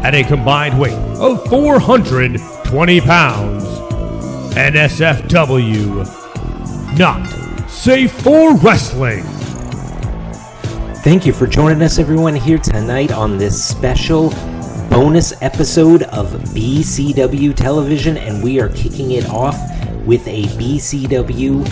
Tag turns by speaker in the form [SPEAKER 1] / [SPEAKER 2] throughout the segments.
[SPEAKER 1] at a combined weight of 420 pounds. NSFW, not safe for wrestling.
[SPEAKER 2] Thank you for joining us, everyone, here tonight on this special bonus episode of BCW Television, and we are kicking it off with a BCW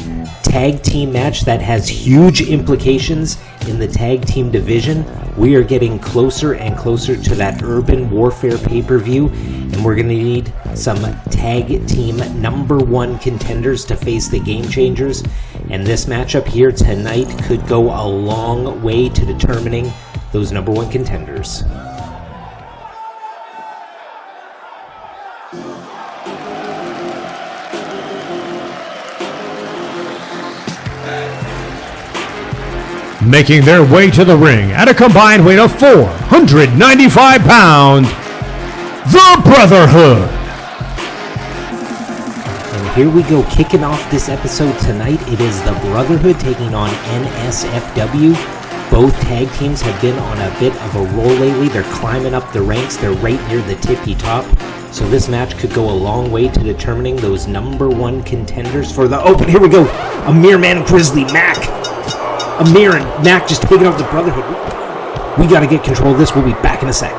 [SPEAKER 2] tag team match that has huge implications in the tag team division. We are getting closer and closer to that Urban Warfare pay-per-view, and we're going to need some tag team number one contenders to face the Game Changers, and this matchup here tonight could go a long way to determining those number one contenders.
[SPEAKER 1] Making their way to the ring at a combined weight of 495 pounds, the Brotherhood.
[SPEAKER 2] And here we go, kicking off this episode tonight. It is the Brotherhood taking on NSFW. Both tag teams have been on a bit of a roll lately. They're climbing up the ranks. They're right near the tippy top. So this match could go a long way to determining those number one contenders for the... Oh, but here we go. Amir Man and Grizzly Mac. Amir and Mac just taking out the Brotherhood. We got to get control of this. We'll be back in a sec.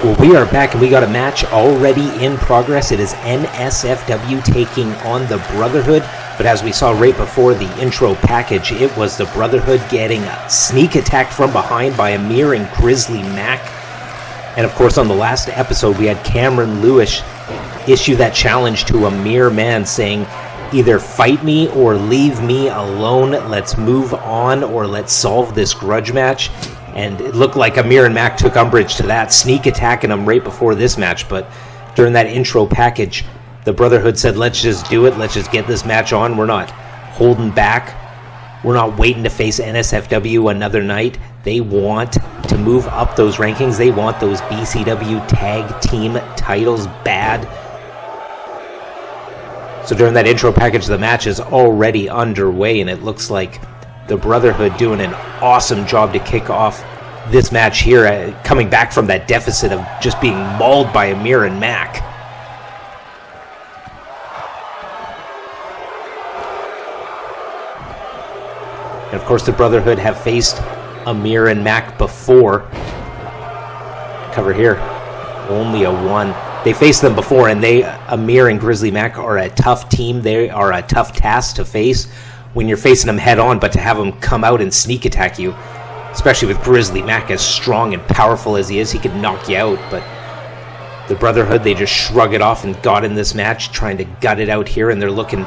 [SPEAKER 2] Well, we are back, and we got a match already in progress. It is NSFW taking on the Brotherhood, but as we saw right before the intro package, it was the Brotherhood getting a sneak attack from behind by Amir and Grizzly Mac. And of course, on the last episode, we had Cameron Lewis issue that challenge to Amir Man, saying, either fight me or leave me alone. Let's move on, or let's solve this grudge match. And it looked like Amir and Mac took umbrage to that, sneak attacking him right before this match. But during that intro package, the Brotherhood said, let's just do it. Let's just get this match on. We're not holding back. We're not waiting to face NSFW another night. They want to move up those rankings. They want those BCW tag team titles bad. So during that intro package, the match is already underway, and it looks like the Brotherhood doing an awesome job to kick off this match here, coming back from that deficit of just being mauled by Amir and Mac. And of course, the Brotherhood have faced Amir and Mac before. Cover here, only a 1. They faced them before, and Amir and Grizzly Mac are a tough team. They are a tough task to face when you're facing them head on, but to have them come out and sneak attack you, especially with Grizzly Mac as strong and powerful as he is, he could knock you out. But the Brotherhood, they just shrug it off and got in this match, trying to gut it out here, and they're looking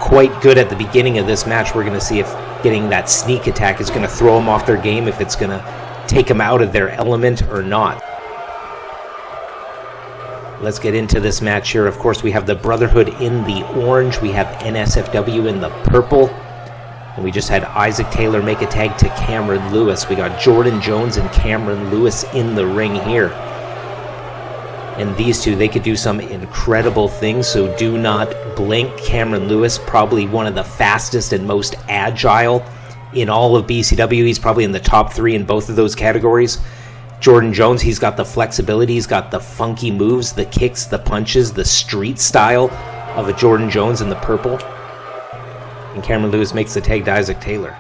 [SPEAKER 2] quite good at the beginning of this match. We're going to see if getting that sneak attack is going to throw them off their game, if it's going to take them out of their element or not. Let's get into this match here. Of course, we have the Brotherhood in the orange. We have NSFW in the purple. And we just had Isaac Taylor make a tag to Cameron Lewis. We got Jordan Jones and Cameron Lewis in the ring here. And these two, they could do some incredible things, so do not blink. Cameron Lewis, probably one of the fastest and most agile in all of BCW. He's probably in the top 3 in both of those categories. Jordan Jones, he's got the flexibility, he's got the funky moves, the kicks, the punches, the street style of a Jordan Jones in the purple. And Cameron Lewis makes the tag to Isaac Taylor.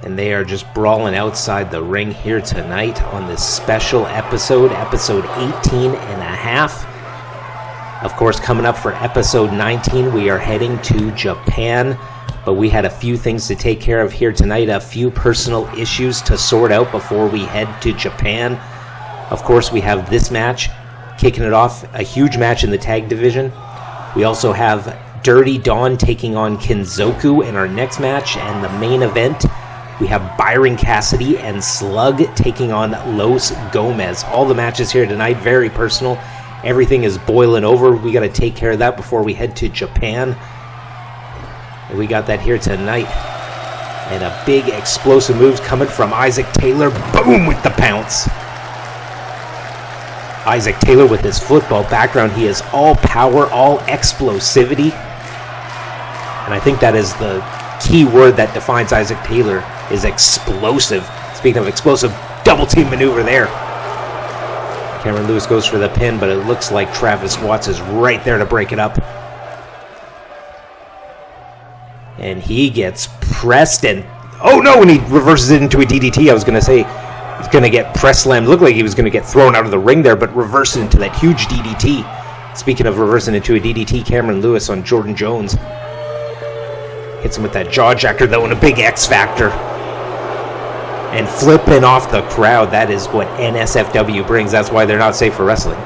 [SPEAKER 2] And they are just brawling outside the ring here tonight on this special episode, episode 18 and a half. Of course, coming up for episode 19, we are heading to Japan. But we had a few things to take care of here tonight, a few personal issues to sort out before we head to Japan. Of course, we have this match kicking it off, a huge match in the tag division. We also have Dirty Dawn taking on Kinzoku in our next match, and the main event, we have Byron Cassidy and Slugg taking on Los Gomez. All the matches here tonight, very personal. Everything is boiling over. We got to take care of that before we head to Japan. And we got that here tonight. And a big explosive moves coming from Isaac Taylor. Boom with the pounce. Isaac Taylor with his football background, he is all power, all explosivity. And I think that is the key word that defines Isaac Taylor, is explosive. Speaking of explosive, double team maneuver there. Cameron Lewis goes for the pin, but it looks like Travis Watts is right there to break it up. And he gets pressed, and oh no, and he reverses it into a DDT. I was going to say he's going to get press slammed. Looked like he was going to get thrown out of the ring there, but reversed into that huge DDT. Speaking of reversing into a DDT, Cameron Lewis on Jordan Jones hits him with that jaw jacker, though, and a big X Factor. And flipping off the crowd. That is what NSFW brings. That's why they're not safe for wrestling.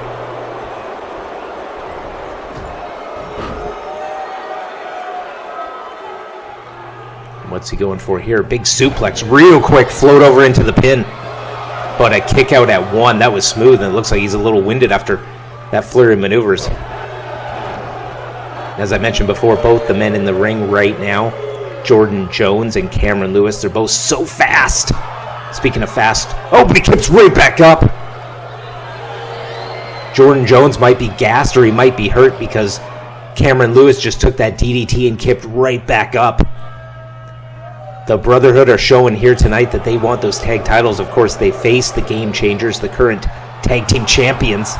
[SPEAKER 2] What's he going for here? Big suplex, real quick, float over into the pin. But a kick out at 1, that was smooth, and it looks like he's a little winded after that flurry of maneuvers. As I mentioned before, both the men in the ring right now, Jordan Jones and Cameron Lewis, they're both so fast. Speaking of fast, oh, but he kicks right back up. Jordan Jones might be gassed or he might be hurt because Cameron Lewis just took that DDT and kicked right back up. The Brotherhood are showing here tonight that they want those tag titles. Of course, they faced the Game Changers, the current tag team champions,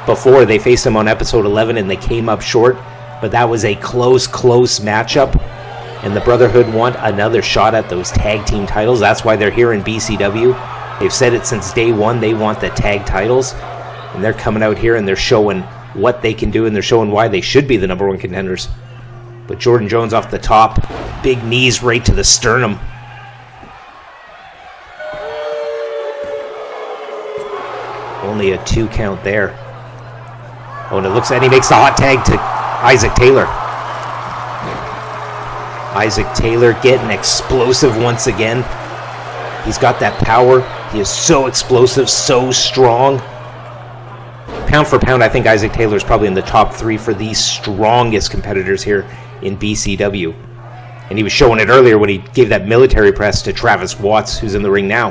[SPEAKER 2] before. They faced them on episode 11 and they came up short. But that was a close matchup. And the Brotherhood want another shot at those tag team titles. That's why they're here in BCW. They've said it since day one. They want the tag titles. And they're coming out here and they're showing what they can do. And they're showing why they should be the number 1 contenders. But Jordan Jones off the top. Big knees right to the sternum. Only a 2 count there. Oh, and it looks like he makes the hot tag to Isaac Taylor. Isaac Taylor getting explosive once again. He's got that power. He is so explosive, so strong. Pound for pound, I think Isaac Taylor is probably in the top 3 for the strongest competitors here in BCW. And he was showing it earlier when he gave that military press to Travis Watts, who's in the ring now.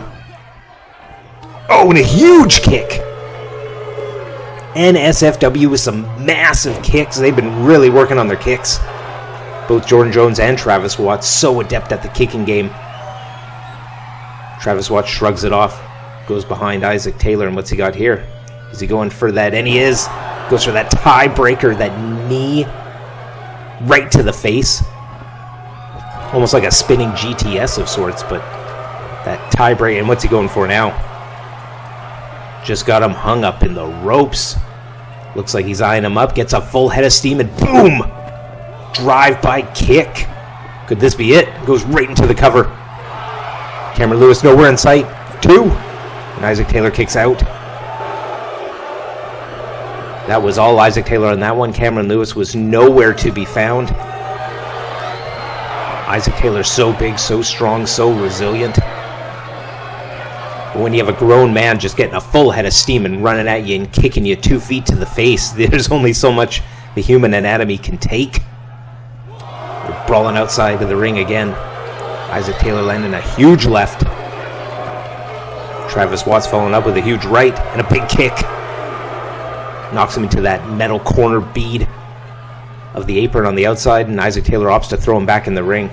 [SPEAKER 2] Oh, and a huge kick. NSFW with some massive kicks. They've been really working on their kicks. Both Jordan Jones and Travis Watts, so adept at the kicking game. Travis Watts shrugs it off, goes behind Isaac Taylor, and what's he got here? Is he going for that? And he is. Goes for that tiebreaker, that knee right to the face. Almost like a spinning GTS of sorts, but that tiebreaker. And what's he going for now? Just got him hung up in the ropes. Looks like he's eyeing him up, gets a full head of steam, and boom! Drive-by kick. Could this be it? Goes right into the cover. Cameron Lewis nowhere in sight. 2. And Isaac Taylor kicks out. That was all Isaac Taylor on that one. Cameron Lewis was nowhere to be found. Isaac Taylor's so big, so strong, so resilient. But when you have a grown man just getting a full head of steam and running at you and kicking you 2 feet to the face, there's only so much the human anatomy can take. brawling outside of the ring again. Isaac Taylor landing a huge left. Travis Watts following up with a huge right and a big kick. Knocks him into that metal corner bead of the apron on the outside, and Isaac Taylor opts to throw him back in the ring.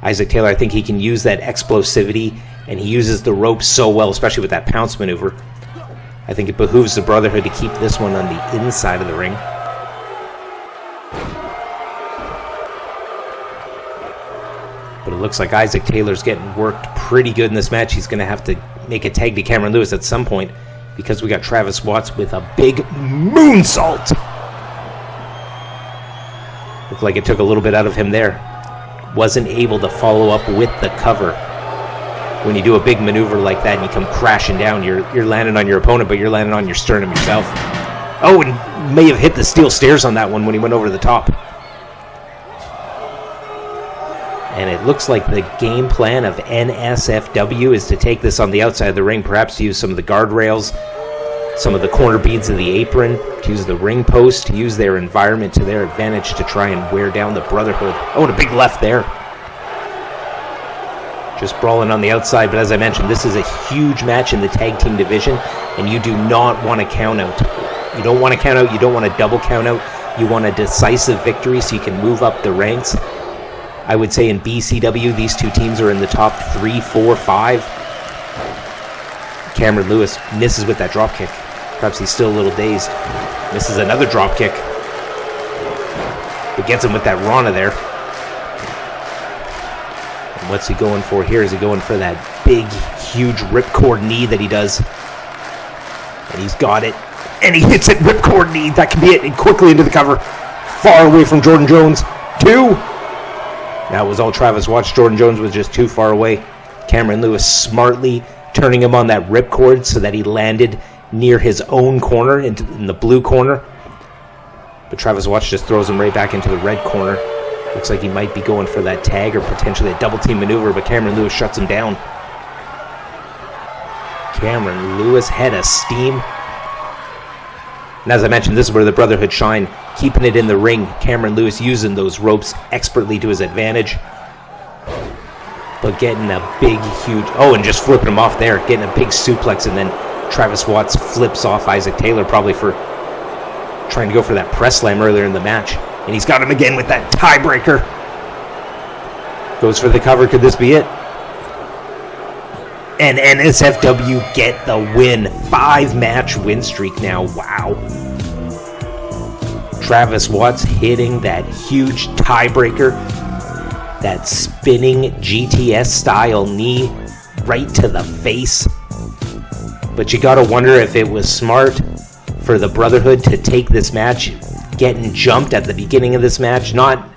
[SPEAKER 2] Isaac Taylor, I think he can use that explosivity, and he uses the ropes so well, especially with that pounce maneuver. I think it behooves the Brotherhood to keep this one on the inside of the ring. But it looks like Isaac Taylor's getting worked pretty good in this match. He's going to have to make a tag to Cameron Lewis at some point, because we got Travis Watts with a big moonsault. Looked like it took a little bit out of him there. Wasn't able to follow up with the cover. When you do a big maneuver like that and you come crashing down, you're landing on your opponent, but you're landing on your sternum yourself. Oh, and may have hit the steel stairs on that one when he went over the top. And it looks like the game plan of NSFW is to take this on the outside of the ring, perhaps to use some of the guardrails, some of the corner beads of the apron, to use the ring post, to use their environment to their advantage to try and wear down the Brotherhood. Oh, and a big left there. Just brawling on the outside, but as I mentioned, this is a huge match in the tag team division, and you do not want to count out. You don't want to count out, you don't want to double count out, you want a decisive victory so you can move up the ranks. I would say in BCW, these two teams are in the top 3, 4, 5. Cameron Lewis misses with that drop kick. Perhaps he's still a little dazed. Misses another drop kick. But gets him with that Rana there. And what's he going for here? Is he going for that big, huge ripcord knee that he does? And he's got it. And he hits it, ripcord knee. That can be it. And quickly into the cover. Far away from Jordan Jones. 2. That was all Travis Watts. Jordan Jones was just too far away. Cameron Lewis smartly turning him on that ripcord so that he landed near his own corner, in the blue corner. But Travis Watts just throws him right back into the red corner. Looks like he might be going for that tag or potentially a double team maneuver, but Cameron Lewis shuts him down. Cameron Lewis head of steam. And as I mentioned, this is where the Brotherhood shine, keeping it in the ring. Cameron Lewis using those ropes expertly to his advantage. But getting a big, huge... Oh, and just flipping him off there. Getting a big suplex, and then Travis Watts flips off Isaac Taylor, probably for trying to go for that press slam earlier in the match. And he's got him again with that tiebreaker. Goes for the cover. Could this be it? And NSFW get the win. 5-match win streak now. Wow. Travis Watts hitting that huge tiebreaker. That spinning GTS-style knee right to the face. But you gotta wonder if it was smart for the Brotherhood to take this match, getting jumped at the beginning of this match. Not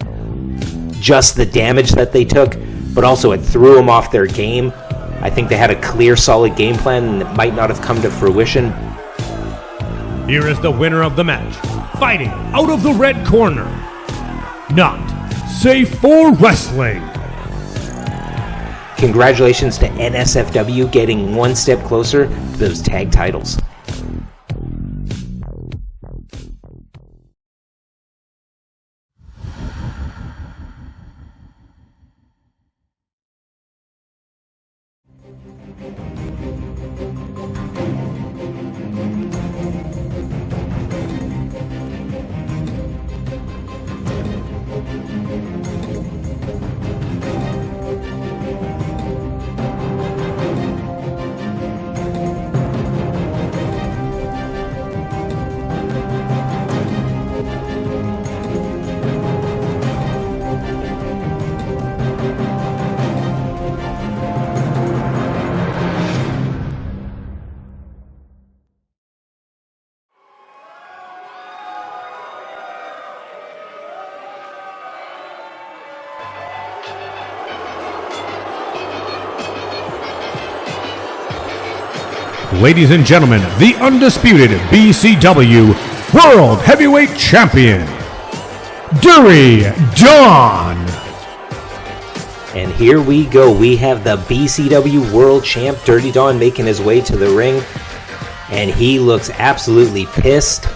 [SPEAKER 2] just the damage that they took, but also it threw them off their game. I think they had a clear, solid game plan, and it might not have come to fruition.
[SPEAKER 1] Here is the winner of the match, fighting out of the red corner, not safe for wrestling.
[SPEAKER 2] Congratulations to NSFW getting one step closer to those tag titles.
[SPEAKER 1] Ladies and gentlemen, the undisputed BCW World Heavyweight Champion, Dirty Dawn.
[SPEAKER 2] And here we go. We have the BCW World Champ, Dirty Dawn, making his way to the ring. And he looks absolutely pissed.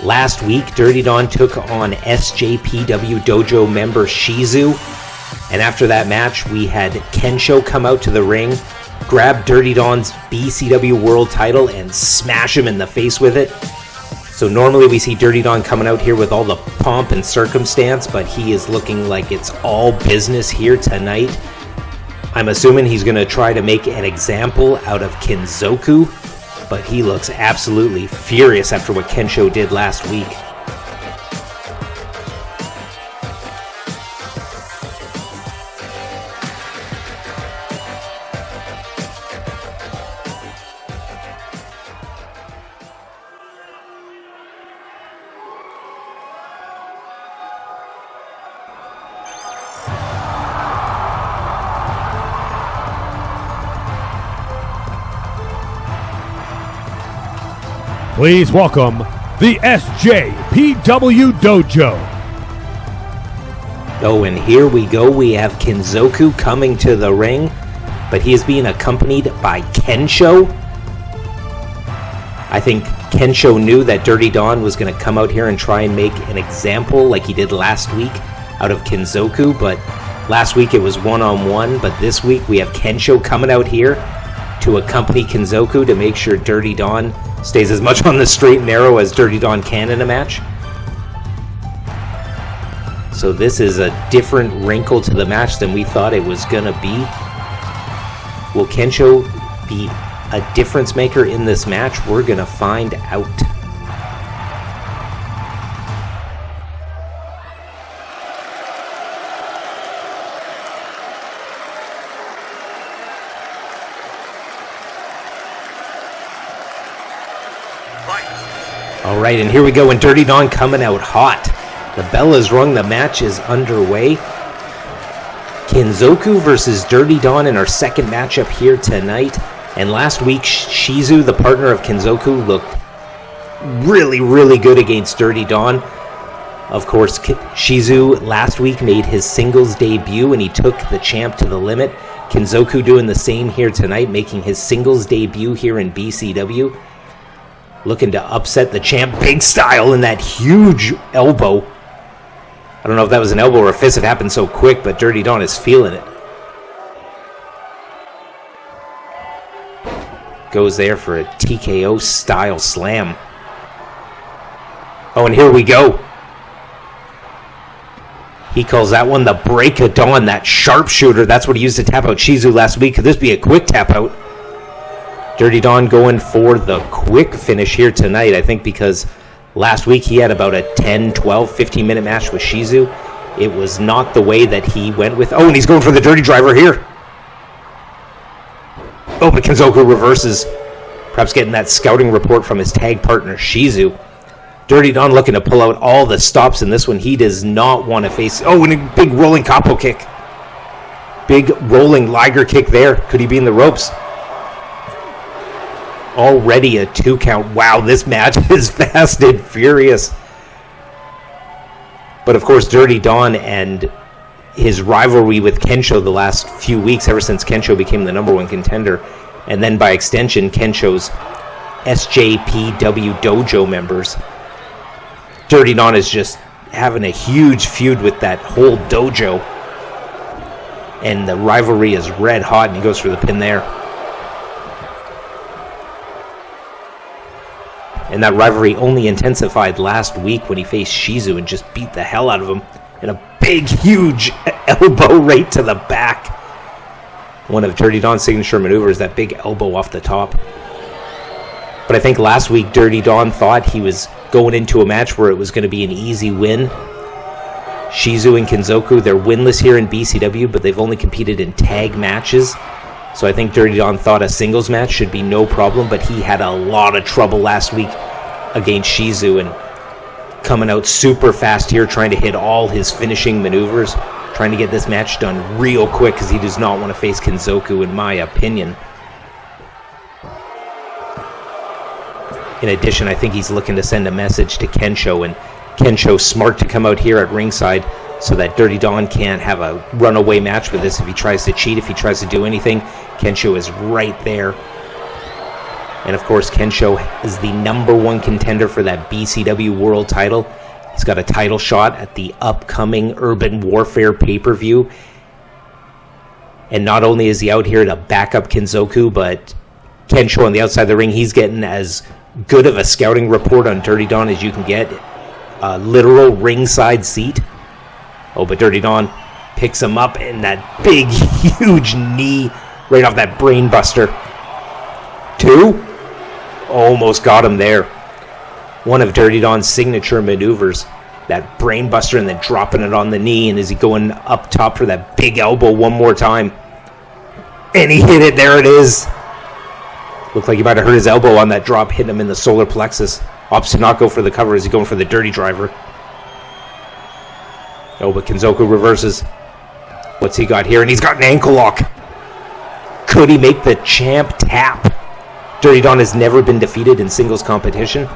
[SPEAKER 2] Last week, Dirty Don took on SJPW Dojo member Shizu. And after that match, we had Kensho come out to the ring, grab Dirty Don's BCW World title, and smash him in the face with it. So normally we see Dirty Don coming out here with all the pomp and circumstance, but he is looking like it's all business here tonight. I'm assuming he's going to try to make an example out of Kinzoku, but he looks absolutely furious after what Kensho did last week.
[SPEAKER 1] Please welcome the SJPW Dojo.
[SPEAKER 2] Oh, and here we go. We have Kinzoku coming to the ring, but he is being accompanied by Kensho. I think Kensho knew that Dirty Don was going to come out here and try and make an example like he did last week out of Kinzoku, but last week it was one-on-one, but this week we have Kensho coming out here to accompany Kinzoku to make sure Dirty Don stays as much on the straight and narrow as Dirty Don can in a match. So this is a different wrinkle to the match than we thought it was going to be. Will Kensho be a difference maker in this match? We're going to find out. Alright, and here we go, and Dirty Don coming out hot. The bell is rung, the match is underway. Kinzoku versus Dirty Don in our second matchup here tonight. And last week, Shizu, the partner of Kinzoku, looked really, really good against Dirty Don. Of course, Shizu last week made his singles debut and he took the champ to the limit. Kinzoku doing the same here tonight, making his singles debut here in BCW. Looking to upset the champ big style in that huge elbow. I don't know if that was an elbow or a fist. It happened so quick, but Dirty Don is feeling it. Goes there for a TKO style slam. Oh, and here we go. He calls that one the break of dawn, that sharpshooter. That's what he used to tap out Shizu last week. Could this be a quick tap out? Dirty Don going for the quick finish here tonight, I think, because last week he had about a 10, 12, 15-minute match with Shizu. It was not the way that he went with... Oh, and he's going for the dirty driver here. Oh, but Kinzoku reverses, perhaps getting that scouting report from his tag partner, Shizu. Dirty Don looking to pull out all the stops in this one. He does not want to face... Oh, and a big rolling capo kick. Big rolling Liger kick there. Could he be in the ropes? Already a 2 count. Wow, this match is fast and furious. But of course, Dirty Don and his rivalry with Kensho the last few weeks, ever since Kensho became the number one contender, and then by extension, Kensho's SJPW Dojo members. Dirty Don is just having a huge feud with that whole dojo. And the rivalry is red hot, and he goes for the pin there. And that rivalry only intensified last week when he faced Shizu and just beat the hell out of him. And a big, huge elbow right to the back. One of Dirty Don's signature maneuvers, that big elbow off the top. But I think last week Dirty Don thought he was going into a match where it was going to be an easy win. Shizu and Kinzoku, they're winless here in BCW, but they've only competed in tag matches. So I think Dirty Don thought a singles match should be no problem, but he had a lot of trouble last week against Shizu and coming out super fast here, trying to hit all his finishing maneuvers, trying to get this match done real quick because he does not want to face Kinzoku, in my opinion. In addition, I think he's looking to send a message to Kensho, and Kensho's smart to come out here at ringside so that Dirty Don can't have a runaway match with this if he tries to cheat, if he tries to do anything. Kensho is right there. And of course, Kensho is the #1 contender for that BCW World title. He's got a title shot at the upcoming Urban Warfare pay-per-view. And not only is he out here to back up Kinzoku, but Kensho on the outside of the ring, he's getting as good of a scouting report on Dirty Don as you can get. A literal ringside seat. Oh, but Dirty Don picks him up in that big, huge knee right off that brain buster. 2. Almost got him there. One of Dirty Don's signature maneuvers. That brain buster and then dropping it on the knee. And is he going up top for that big elbow one more time? And he hit it. There it is. Looked like he might have hurt his elbow on that drop, hitting him in the solar plexus. Opts to not go for the cover as he's going for the dirty driver. Oh, but Kinzoku reverses. What's he got here? And he's got an ankle lock. Could he make the champ tap? Dirty Don has never been defeated in singles competition.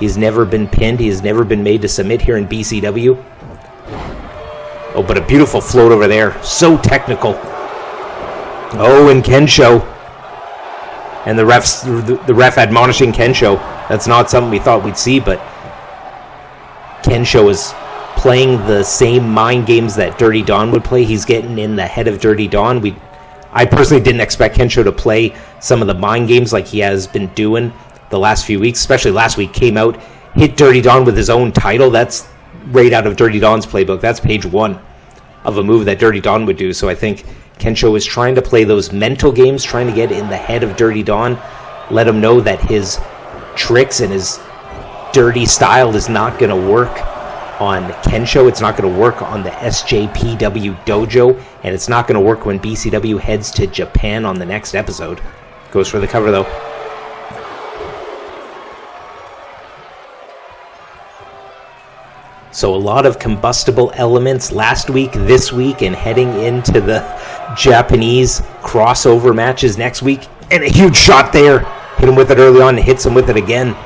[SPEAKER 2] He's never been pinned. He has never been made to submit here in BCW. Oh, but a beautiful float over there. So technical. Oh, and Kensho. And the ref admonishing Kensho. That's not something we thought we'd see, but Kensho is playing the same mind games that Dirty Don would play. He's getting in the head of Dirty Don. I personally didn't expect Kensho to play some of the mind games like he has been doing the last few weeks, especially last week. Came out, hit Dirty Don with his own title. That's right out of Dirty Don's playbook. That's page 1 of a move that Dirty Don would do. So I think Kensho is trying to play those mental games, trying to get in the head of Dirty Don, let him know that his tricks and his dirty style is not going to work on Kensho. It's not going to work on the SJPW dojo, and it's not going to work when BCW heads to Japan on the next episode. Goes for the cover, though. So a lot of combustible elements last week, this week, and heading into the Japanese crossover matches next week. And a huge shot there. Hit him with it early on and hits him with it again.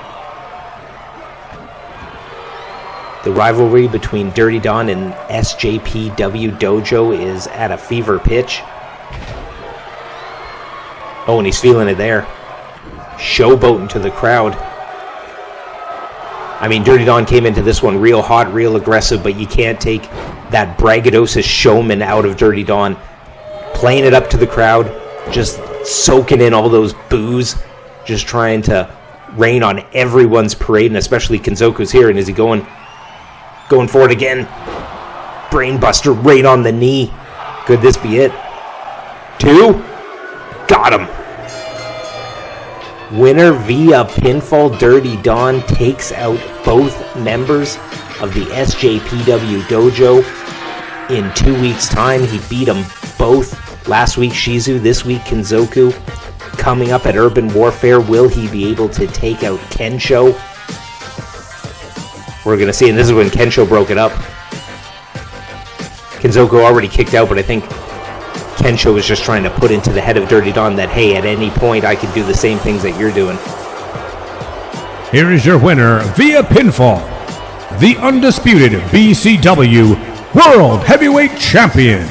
[SPEAKER 2] The rivalry between Dirty Don and SJPW Dojo is at a fever pitch. Oh, and he's feeling it there. Showboating to the crowd. I mean, Dirty Don came into this one real hot, real aggressive, but you can't take that braggadocious showman out of Dirty Don. Playing it up to the crowd, just soaking in all those boos, just trying to rain on everyone's parade, and especially Kinzoku's here. And is he going for it again? Brainbuster right on the knee. Could this be it? 2. Got him. Winner via pinfall. Dirty Don takes out both members of the SJPW dojo in 2 weeks' time. He beat them both. Last week, Shizu. This week, Kinzoku. Coming up at Urban Warfare, will he be able to take out Kensho? We're going to see, and this is when Kensho broke it up. Kinzoku already kicked out, but I think Kensho was just trying to put into the head of Dirty Don that, hey, at any point I can do the same things that you're doing.
[SPEAKER 1] Here is your winner via pinfall, the undisputed BCW World Heavyweight Champion,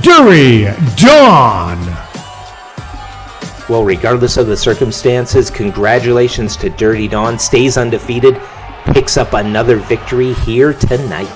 [SPEAKER 1] Dirty Don.
[SPEAKER 2] Well, regardless of the circumstances, congratulations to Dirty Don. Stays undefeated, picks up another victory here tonight.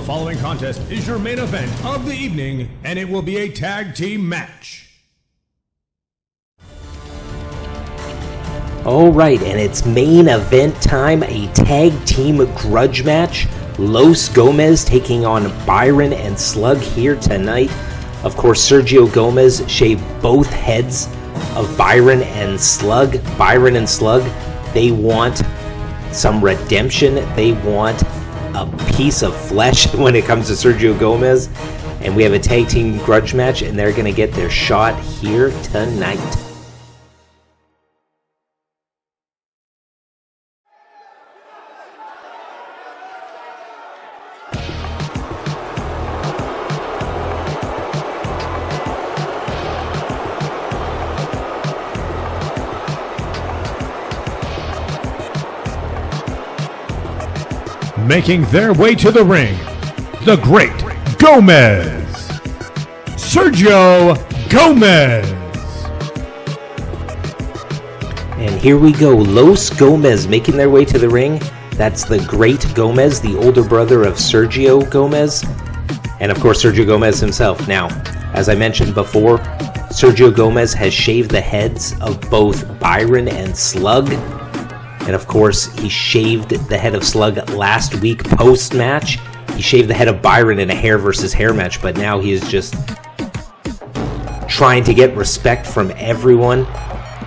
[SPEAKER 1] following contest is your main event of the evening, and it will be a tag team match.
[SPEAKER 2] Alright, and it's main event time, a tag team grudge match. Los Gomez taking on Byron and Slugg here tonight. Of course, Sergio Gomez shaved both heads of Byron and Slugg. Byron and Slugg, they want some redemption. They want a piece of flesh when it comes to Sergio Gomez. And we have a tag team grudge match, and they're going to get their shot here tonight.
[SPEAKER 1] Making their way to the ring, the Great Gomez, Sergio Gomez.
[SPEAKER 2] And here we go, Los Gomez making their way to the ring. That's the Great Gomez, the older brother of Sergio Gomez, and of course Sergio Gomez himself. Now, as I mentioned before, Sergio Gomez has shaved the heads of both Byron and Slugg. And of course, he shaved the head of Slugg last week post-match. He shaved the head of Byron in a hair versus hair match, but now he is just trying to get respect from everyone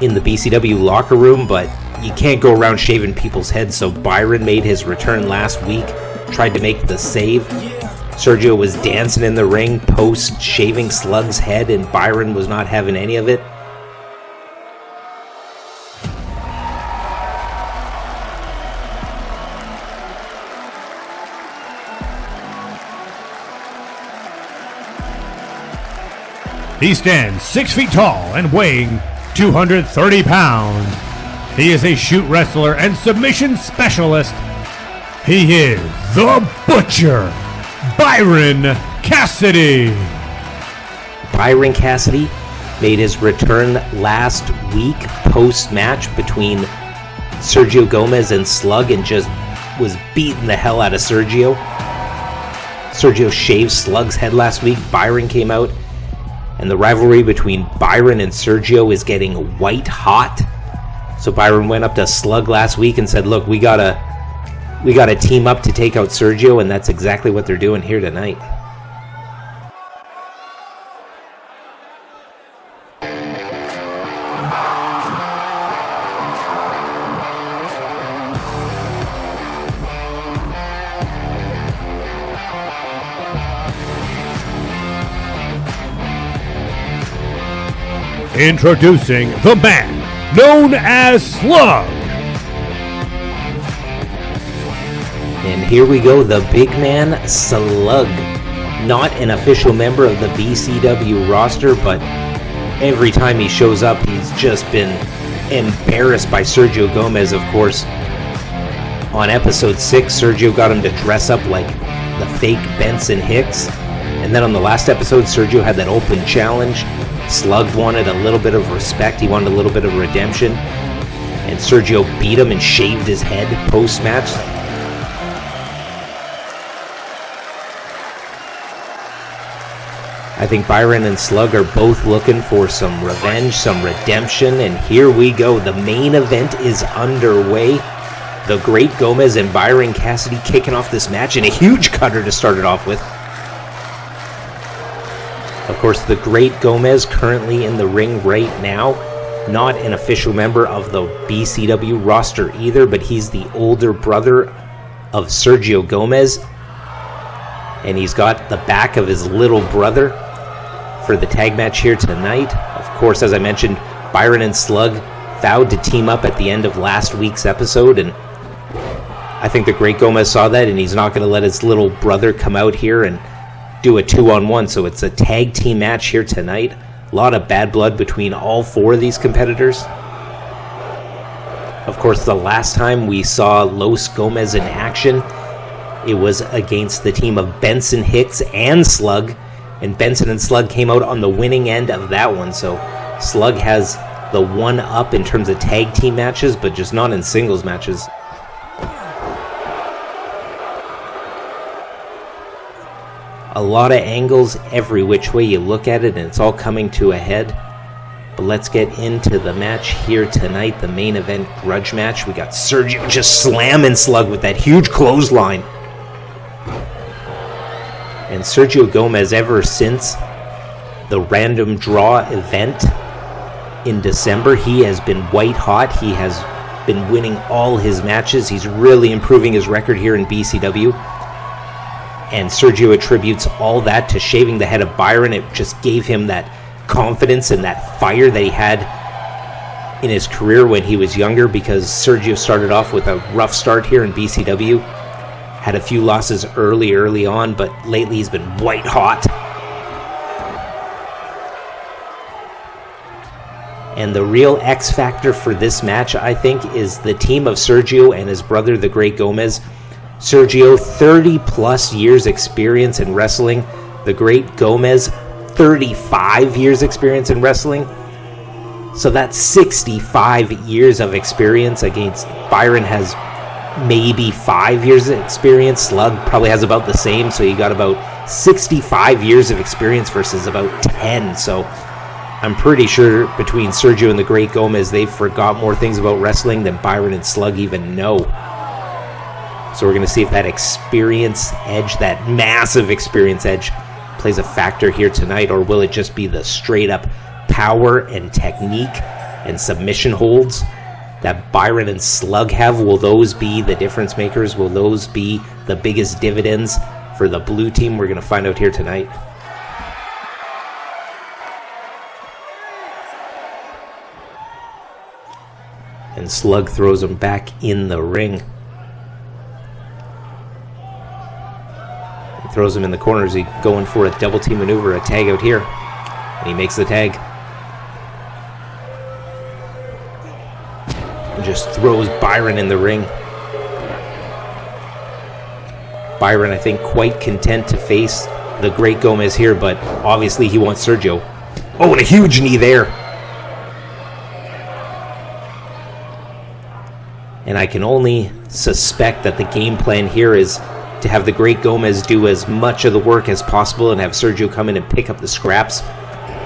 [SPEAKER 2] in the BCW locker room, but you can't go around shaving people's heads, so Byron made his return last week, tried to make the save. Sergio was dancing in the ring post-shaving Slugg's head, and Byron was not having any of it.
[SPEAKER 1] He stands 6 feet tall and weighing 230 pounds. He is a shoot wrestler and submission specialist. He is the Butcher, Byron Cassidy.
[SPEAKER 2] Byron Cassidy made his return last week post-match between Sergio Gomez and Slugg and just was beating the hell out of Sergio. Sergio shaved Slugg's head last week. Byron came out, and the rivalry between Byron and Sergio is getting white hot. So Byron went up to Slugg last week and said, look, we gotta team up to take out Sergio, and that's exactly what they're doing here tonight.
[SPEAKER 1] Introducing the man known as Slugg.
[SPEAKER 2] And here we go, the big man, Slugg. Not an official member of the BCW roster, but every time he shows up, he's just been embarrassed by Sergio Gomez, of course. On episode 6, Sergio got him to dress up like the fake Benson Hicks. And then on the last episode, Sergio had that open challenge. Slugg wanted a little bit of respect. He wanted a little bit of redemption. And Sergio beat him and shaved his head post-match. I think Byron and Slugg are both looking for some revenge, some redemption. And here we go. The main event is underway. The Great Gomez and Byron Cassidy kicking off this match in a huge cutter to start it off with. Of course, the Great Gomez currently in the ring right now. Not an official member of the BCW roster either, but he's the older brother of Sergio Gomez. And he's got the back of his little brother for the tag match here tonight. Of course, as I mentioned, Byron and Slugg vowed to team up at the end of last week's episode, and I think the Great Gomez saw that, and he's not going to let his little brother come out here and do a 2-on-1, so it's a tag team match here tonight. A lot of bad blood between all four of these competitors. Of course, the last time we saw Los Gomez in action, it was against the team of Benson Hicks and Slugg, and Benson and Slugg came out on the winning end of that one, so Slugg has the one up in terms of tag team matches, but just not in singles matches. A lot of angles every which way you look at it, and it's all coming to a head. But let's get into the match here tonight, the main event grudge match. We got Sergio just slamming Slugg with that huge clothesline. And Sergio Gomez, ever since the random draw event in December, he has been white hot. He has been winning all his matches. He's really improving his record here in BCW. And Sergio attributes all that to shaving the head of Byron. It just gave him that confidence and that fire that he had in his career when he was younger, because Sergio started off with a rough start here in BCW. Had a few losses early on, but lately he's been white hot. And the real X factor for this match, I think, is the team of Sergio and his brother, the Great Gomez. Sergio, 30 plus years experience in wrestling. The Great Gomez, 35 years experience in wrestling. So that's 65 years of experience against Byron has maybe 5 years of experience. Slugg probably has about the same, so you got about 65 years of experience versus about 10. So I'm pretty sure between Sergio and the Great Gomez, they've forgot more things about wrestling than Byron and Slugg even know. So we're going to see if that experience edge, that massive experience edge, plays a factor here tonight, or will it just be the straight up power and technique and submission holds that Byron and Slugg have? Will those be the difference makers? Will those be the biggest dividends for the blue team? We're going to find out here tonight. And Slugg throws him back in the ring. Throws him in the corner. Is he going for a double team maneuver, a tag out here? And he makes the tag. And just throws Byron in the ring. Byron, I think, quite content to face the Great Gomez here, but obviously he wants Sergio. Oh, and a huge knee there. And I can only suspect that the game plan here is to have the Great Gomez do as much of the work as possible and have Sergio come in and pick up the scraps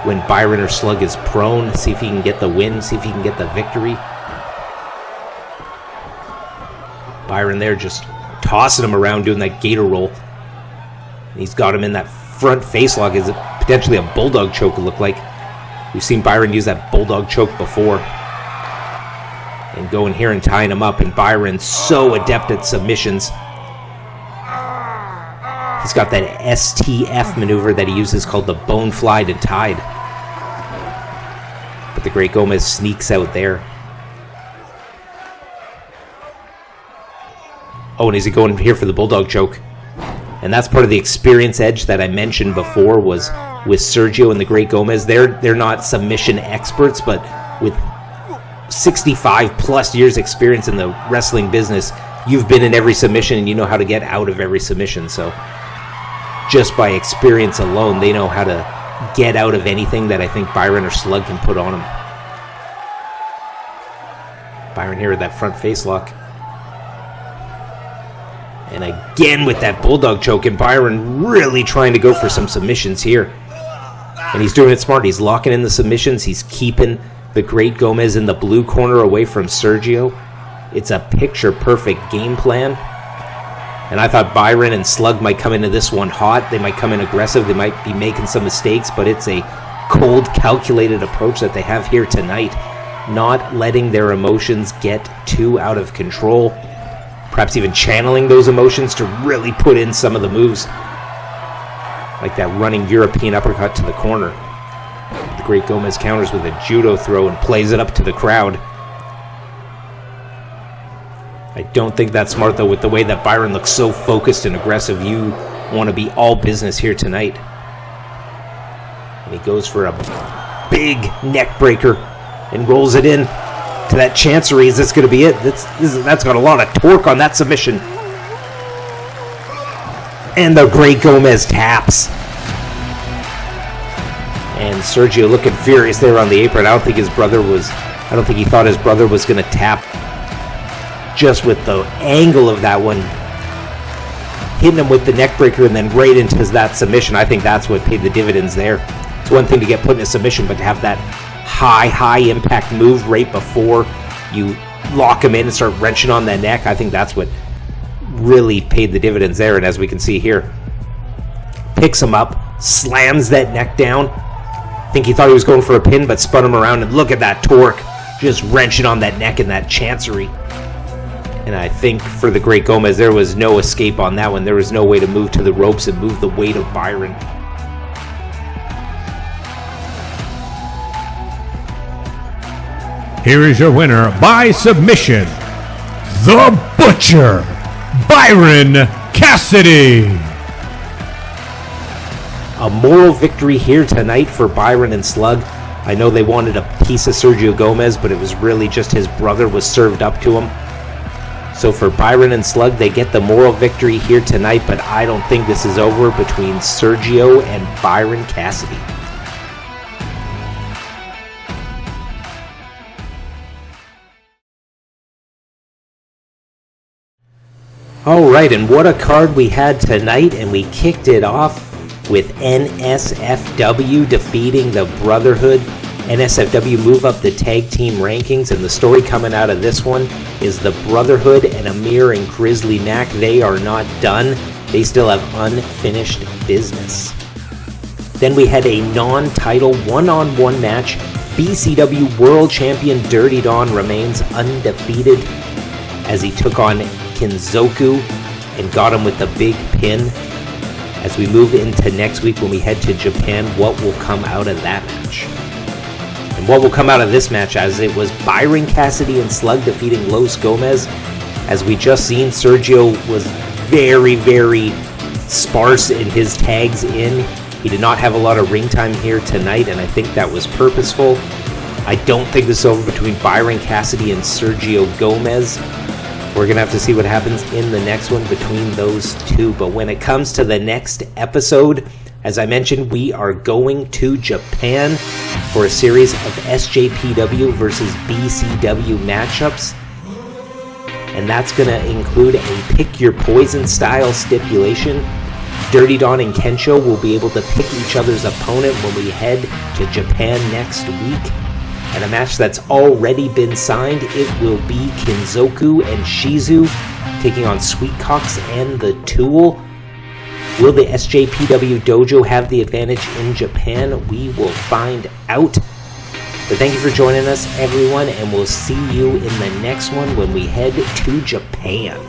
[SPEAKER 2] when Byron or Slugg is prone. See if he can get the win, see if he can get the victory. Byron there just tossing him around, doing that gator roll. And he's got him in that front face lock. Is it potentially a bulldog choke, it looked like. We've seen Byron use that bulldog choke before. And going here and tying him up, and Byron so adept at submissions. He's got that STF maneuver that he uses called the bone fly to tied. But the Great Gomez sneaks out there. Oh, and is he going here for the bulldog choke? And that's part of the experience edge that I mentioned before, was with Sergio and the Great Gomez. They're not submission experts, but with 65 plus years experience in the wrestling business, you've been in every submission and you know how to get out of every submission. So just by experience alone, they know how to get out of anything that I think Byron or Slugg can put on him. Byron here with that front face lock. And again with that bulldog choke, and Byron really trying to go for some submissions here. And he's doing it smart. He's locking in the submissions. He's keeping the Great Gomez in the blue corner away from Sergio. It's a picture-perfect game plan. And I thought Byron and Slugg might come into this one hot. They might come in aggressive. They might be making some mistakes, but it's a cold, calculated approach that they have here tonight. Not letting their emotions get too out of control. Perhaps even channeling those emotions to really put in some of the moves. Like that running European uppercut to the corner. The Great Gomez counters with a judo throw and plays it up to the crowd. I don't think that's smart, though, with the way that Byron looks so focused and aggressive. You want to be all business here tonight. And he goes for a big neck breaker and rolls it in to that chancery. Is this going to be it? That's got a lot of torque on that submission. And the Great Gomez taps. And Sergio looking furious there on the apron. I don't think he thought his brother was going to tap. Just with the angle of that one, hitting him with the neck breaker and then right into that submission. I think that's what paid the dividends there. It's one thing to get put in a submission, but to have that high impact move right before you lock him in and start wrenching on that neck, I think that's what really paid the dividends there. And as we can see here, picks him up, slams that neck down. I think he thought he was going for a pin, but spun him around, and look at that torque, just wrenching on that neck and that chancery. And I think for the Great Gomez, there was no escape on that one. There was no way to move to the ropes and move the weight of Byron.
[SPEAKER 1] Here is your winner by submission, the Butcher, Byron Cassidy.
[SPEAKER 2] A moral victory here tonight for Byron and Slugg. I know they wanted a piece of Sergio Gomez, but it was really just his brother was served up to him. So for Byron and Slugg, they get the moral victory here tonight, but I don't think this is over between Sergio and Byron Cassidy. All right, and what a card we had tonight, and we kicked it off with NSFW defeating the Brotherhood. NSFW move up the tag team rankings, and the story coming out of this one is the Brotherhood and Amir and Grizzly Mac, they are not done. They still have unfinished business. Then we had a non-title one-on-one match. BCW World Champion Dirty Don remains undefeated as he took on Kinzoku and got him with the big pin. As we move into next week when we head to Japan, what will come out of that match? And what will come out of this match, as it was Byron Cassidy and Slugg defeating Los Gomez. As we just seen, Sergio was very sparse in his tags in. He did not have a lot of ring time here tonight, and I think that was purposeful. I don't think this is over between Byron Cassidy and Sergio Gomez. We're going to have to see what happens in the next one between those two. But when it comes to the next episode, as I mentioned, we are going to Japan for a series of SJPW versus BCW matchups. And that's going to include a pick your poison style stipulation. Dirty Don and Kensho will be able to pick each other's opponent when we head to Japan next week. And a match that's already been signed, it will be Kinzoku and Shizu taking on Sweetcox and the Tool. Will the SJPW Dojo have the advantage in Japan? We will find out. But thank you for joining us, everyone, and we'll see you in the next one when we head to Japan.